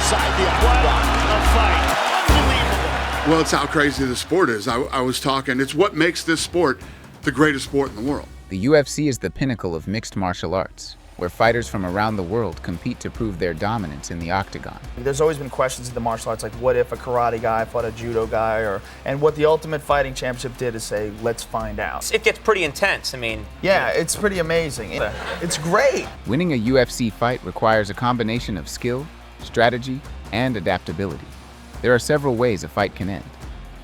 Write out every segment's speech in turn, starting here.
inside the octagon. What a fight. Unbelievable. Well, it's how crazy the sport is. I was talking, it's what makes this sport the greatest sport in the world. The UFC is the pinnacle of mixed martial arts, where fighters from around the world compete to prove their dominance in the octagon. There's always been questions in the martial arts, like what if a karate guy fought a judo guy, and what the Ultimate Fighting Championship did is say, let's find out. It gets pretty intense, I mean. Yeah, it's pretty amazing. It's great. Winning a UFC fight requires a combination of skill, strategy, and adaptability. There are several ways a fight can end,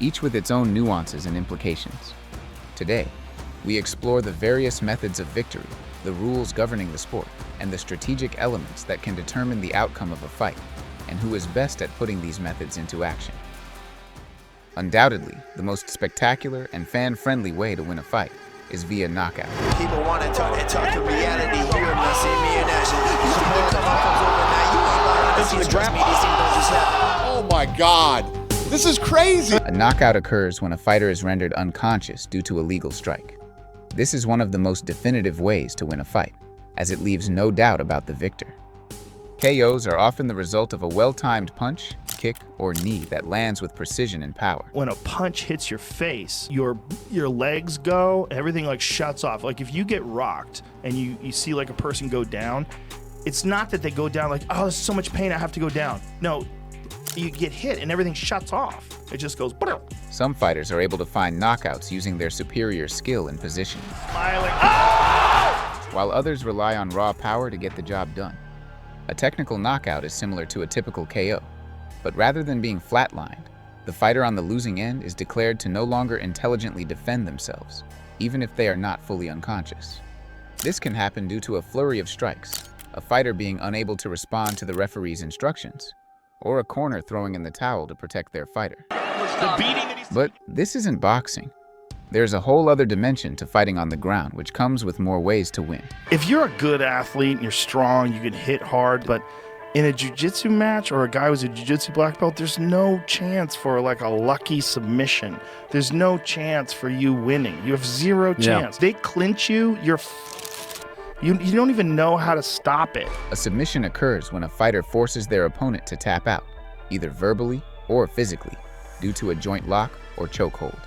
each with its own nuances and implications. Today, we explore the various methods of victory, the rules governing the sport, and the strategic elements that can determine the outcome of a fight, and who is best at putting these methods into action. Undoubtedly, the most spectacular and fan-friendly way to win a fight is via knockout. People want to talk to reality here. Now see me in action. You think the come out comes overnight? You ain't lying. This is the draft. These things don't just happen. Oh my God, this is crazy. A knockout occurs when a fighter is rendered unconscious due to a legal strike. This is one of the most definitive ways to win a fight, as it leaves no doubt about the victor. KOs are often the result of a well-timed punch, kick, or knee that lands with precision and power. When a punch hits your face, your legs go, everything like shuts off. Like if you get rocked and you see like a person go down, it's not that they go down like, oh, there's so much pain, I have to go down. No, you get hit and everything shuts off. It just goes. Some fighters are able to find knockouts using their superior skill and positioning, while others rely on raw power to get the job done. A technical knockout is similar to a typical KO, but rather than being flatlined, the fighter on the losing end is declared to no longer intelligently defend themselves, even if they are not fully unconscious. This can happen due to a flurry of strikes, a fighter being unable to respond to the referee's instructions, or a corner throwing in the towel to protect their fighter. But this isn't boxing. There's a whole other dimension to fighting on the ground, which comes with more ways to win. If you're a good athlete and you're strong, you can hit hard, but in a jiu-jitsu match or a guy who's a jiu-jitsu black belt, there's no chance for like a lucky submission. There's no chance for you winning. You have zero chance. They clinch you, you don't even know how to stop it. A submission occurs when a fighter forces their opponent to tap out, either verbally or physically, due to a joint lock or chokehold.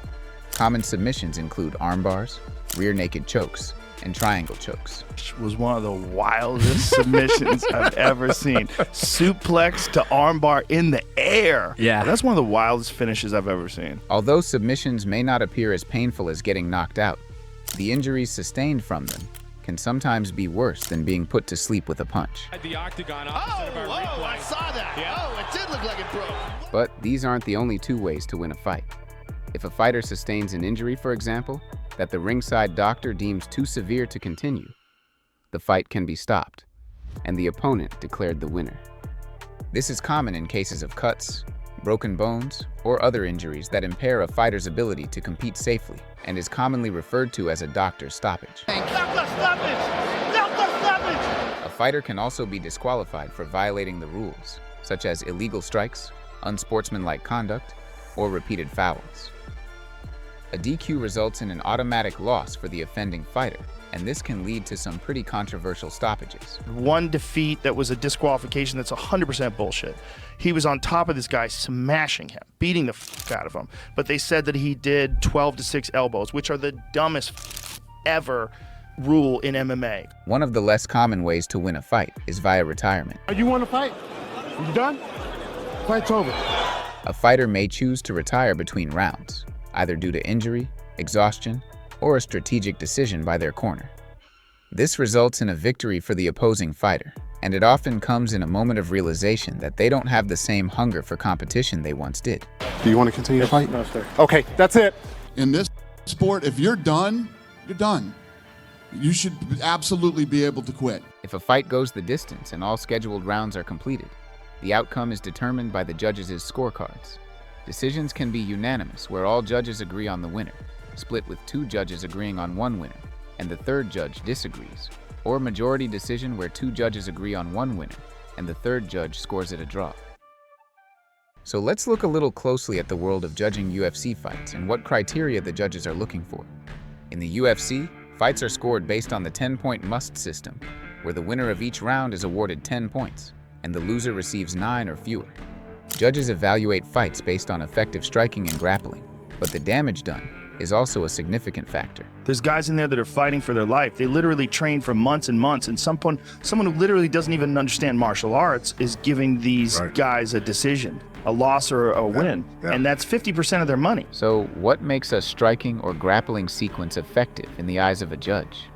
Common submissions include arm bars, rear naked chokes, and triangle chokes. Which was one of the wildest submissions I've ever seen. Suplex to armbar in the air. Yeah. That's one of the wildest finishes I've ever seen. Although submissions may not appear as painful as getting knocked out, the injuries sustained from them can sometimes be worse than being put to sleep with a punch. The octagon I saw that. Yeah. Oh, it did look like it broke. But these aren't the only two ways to win a fight. If a fighter sustains an injury, for example, that the ringside doctor deems too severe to continue, the fight can be stopped, and the opponent declared the winner. This is common in cases of cuts, broken bones, or other injuries that impair a fighter's ability to compete safely, and is commonly referred to as a doctor's stoppage. A fighter can also be disqualified for violating the rules, such as illegal strikes, unsportsmanlike conduct, or repeated fouls. A DQ results in an automatic loss for the offending fighter, and this can lead to some pretty controversial stoppages. One defeat that was a disqualification that's 100% bullshit. He was on top of this guy, smashing him, beating the fuck out of him. But they said that he did 12 to 6 elbows, which are the dumbest ever rule in MMA. One of the less common ways to win a fight is via retirement. You want to fight? You done? Fight's over. A fighter may choose to retire between rounds, either due to injury, exhaustion, or a strategic decision by their corner. This results in a victory for the opposing fighter, and it often comes in a moment of realization that they don't have the same hunger for competition they once did. Do you want to continue to fight? No, sir. Okay, that's it. In this sport, if you're done, you're done. You should absolutely be able to quit. If a fight goes the distance and all scheduled rounds are completed, the outcome is determined by the judges' scorecards. Decisions can be unanimous, where all judges agree on the winner, split with 2 judges agreeing on one winner, and the third judge disagrees, or majority decision where 2 judges agree on one winner, and the third judge scores it a draw. So let's look a little closely at the world of judging UFC fights and what criteria the judges are looking for. In the UFC, fights are scored based on the 10-point must system, where the winner of each round is awarded 10 points, and the loser receives 9 or fewer. Judges evaluate fights based on effective striking and grappling, but the damage done is also a significant factor. There's guys in there that are fighting for their life. They literally train for months and months, and someone who literally doesn't even understand martial arts is giving these guys a decision, a loss or a win, and that's 50% of their money. So what makes a striking or grappling sequence effective in the eyes of a judge?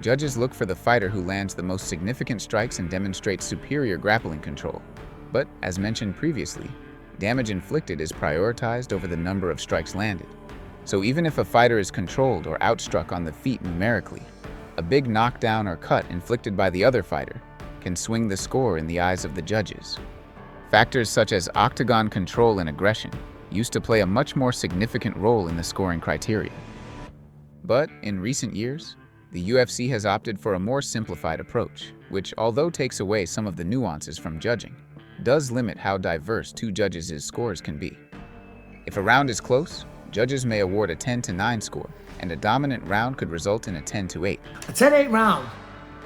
Judges look for the fighter who lands the most significant strikes and demonstrates superior grappling control. But, as mentioned previously, damage inflicted is prioritized over the number of strikes landed. So even if a fighter is controlled or outstruck on the feet numerically, a big knockdown or cut inflicted by the other fighter can swing the score in the eyes of the judges. Factors such as octagon control and aggression used to play a much more significant role in the scoring criteria. But in recent years, the UFC has opted for a more simplified approach, which, although takes away some of the nuances from judging, does limit how diverse two judges' scores can be. If a round is close, judges may award a 10-9 score, and a dominant round could result in a 10-8. A 10-8 round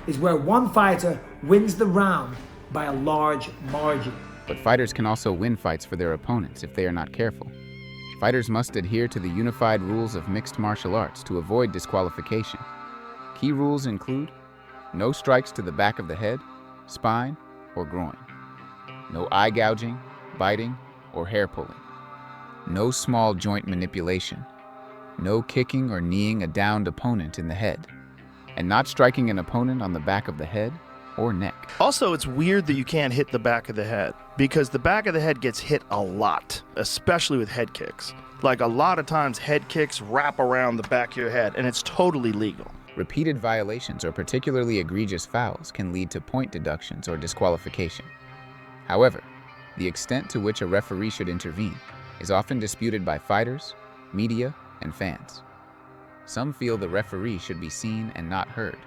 is where one fighter wins the round by a large margin. But fighters can also win fights for their opponents if they are not careful. Fighters must adhere to the Unified Rules of Mixed Martial Arts to avoid disqualification. Key rules include no strikes to the back of the head, spine, or groin. No eye gouging, biting, or hair pulling. No small joint manipulation. No kicking or kneeing a downed opponent in the head. And not striking an opponent on the back of the head or neck. Also, it's weird that you can't hit the back of the head, because the back of the head gets hit a lot, especially with head kicks. Like, a lot of times head kicks wrap around the back of your head, and it's totally legal. Repeated violations or particularly egregious fouls can lead to point deductions or disqualification. However, the extent to which a referee should intervene is often disputed by fighters, media, and fans. Some feel the referee should be seen and not heard,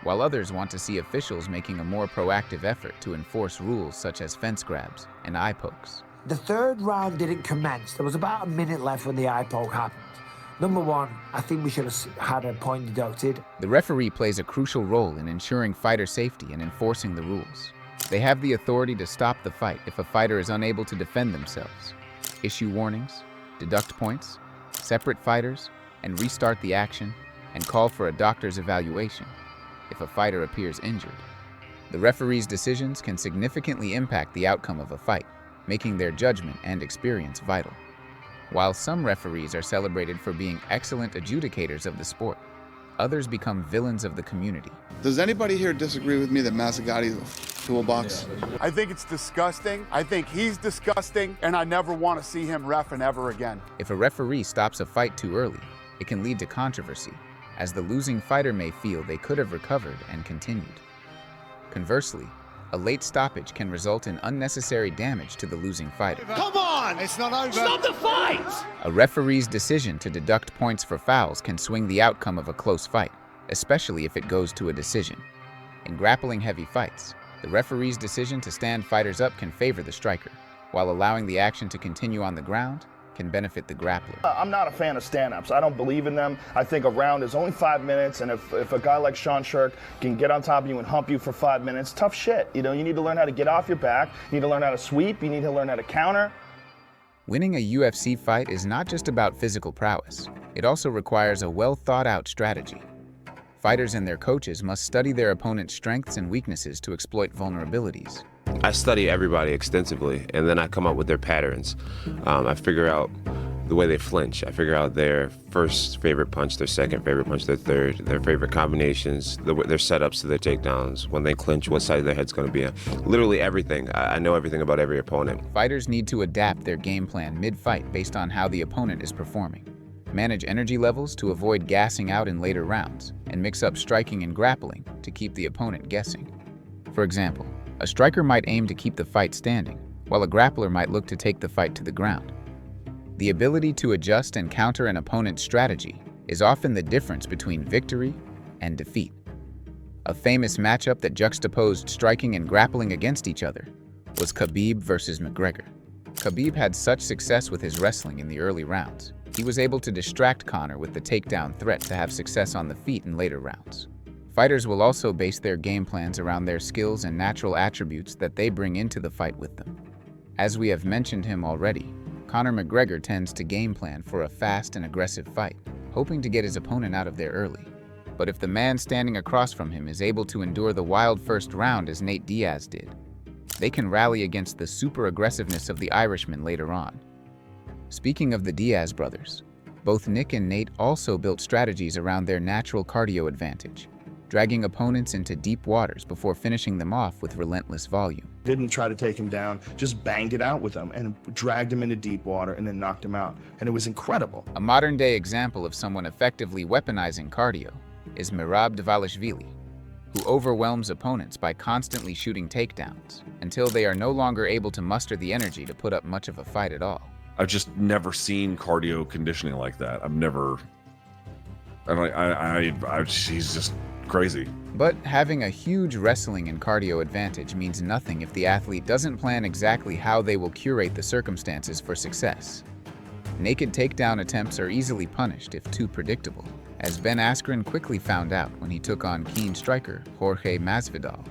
while others want to see officials making a more proactive effort to enforce rules such as fence grabs and eye pokes. The third round didn't commence. There was about a minute left when the eye poke happened. Number one, I think we should have had a point deducted. The referee plays a crucial role in ensuring fighter safety and enforcing the rules. They have the authority to stop the fight if a fighter is unable to defend themselves, issue warnings, deduct points, separate fighters, and restart the action, and call for a doctor's evaluation if a fighter appears injured. The referee's decisions can significantly impact the outcome of a fight, making their judgment and experience vital. While some referees are celebrated for being excellent adjudicators of the sport, others become villains of the community. Does anybody here disagree with me that Mazzagatti is a toolbox? I think it's disgusting. I think he's disgusting, and I never want to see him reffing ever again. If a referee stops a fight too early, it can lead to controversy, as the losing fighter may feel they could have recovered and continued. Conversely, a late stoppage can result in unnecessary damage to the losing fighter. Come on! It's not over. Stop the fight! A referee's decision to deduct points for fouls can swing the outcome of a close fight, especially if it goes to a decision. In grappling-heavy fights, the referee's decision to stand fighters up can favor the striker, while allowing the action to continue on the ground can benefit the grappler. I'm not a fan of stand-ups. I don't believe in them. I think a round is only 5 minutes, and if a guy like Sean Shirk can get on top of you and hump you for 5 minutes, tough shit. You know, you need to learn how to get off your back, you need to learn how to sweep, you need to learn how to counter. Winning a UFC fight is not just about physical prowess. It also requires a well-thought-out strategy. Fighters and their coaches must study their opponent's strengths and weaknesses to exploit vulnerabilities. I study everybody extensively, and then I come up with their patterns. I figure out the way they flinch. I figure out their first favorite punch, their second favorite punch, their third, their favorite combinations, their setups to their takedowns, when they clinch, what side their head's going to be on. Literally everything. I know everything about every opponent. Fighters need to adapt their game plan mid-fight based on how the opponent is performing. Manage energy levels to avoid gassing out in later rounds, and mix up striking and grappling to keep the opponent guessing. For example, a striker might aim to keep the fight standing, while a grappler might look to take the fight to the ground. The ability to adjust and counter an opponent's strategy is often the difference between victory and defeat. A famous matchup that juxtaposed striking and grappling against each other was Khabib versus McGregor. Khabib had such success with his wrestling in the early rounds. He was able to distract Conor with the takedown threat to have success on the feet in later rounds. Fighters will also base their game plans around their skills and natural attributes that they bring into the fight with them. As we have mentioned him already, Conor McGregor tends to game plan for a fast and aggressive fight, hoping to get his opponent out of there early. But if the man standing across from him is able to endure the wild first round as Nate Diaz did, they can rally against the super aggressiveness of the Irishman later on. Speaking of the Diaz brothers, both Nick and Nate also built strategies around their natural cardio advantage, dragging opponents into deep waters before finishing them off with relentless volume. Didn't try to take him down, just banged it out with him and dragged him into deep water and then knocked him out. And it was incredible. A modern-day example of someone effectively weaponizing cardio is Merab Dvalishvili, who overwhelms opponents by constantly shooting takedowns until they are no longer able to muster the energy to put up much of a fight at all. I've just never seen cardio conditioning like that. He's just crazy. But having a huge wrestling and cardio advantage means nothing if the athlete doesn't plan exactly how they will curate the circumstances for success. Naked takedown attempts are easily punished if too predictable, as Ben Askren quickly found out when he took on keen striker Jorge Masvidal.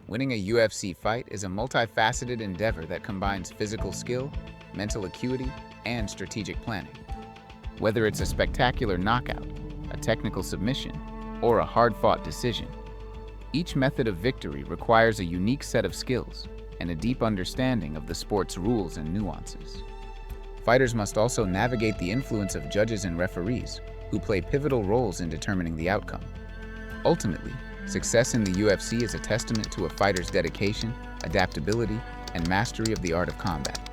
Winning a UFC fight is a multifaceted endeavor that combines physical skill, mental acuity, and strategic planning. Whether it's a spectacular knockout, a technical submission, or a hard-fought decision, each method of victory requires a unique set of skills and a deep understanding of the sport's rules and nuances. Fighters must also navigate the influence of judges and referees, who play pivotal roles in determining the outcome. Ultimately, success in the UFC is a testament to a fighter's dedication, adaptability, and mastery of the art of combat.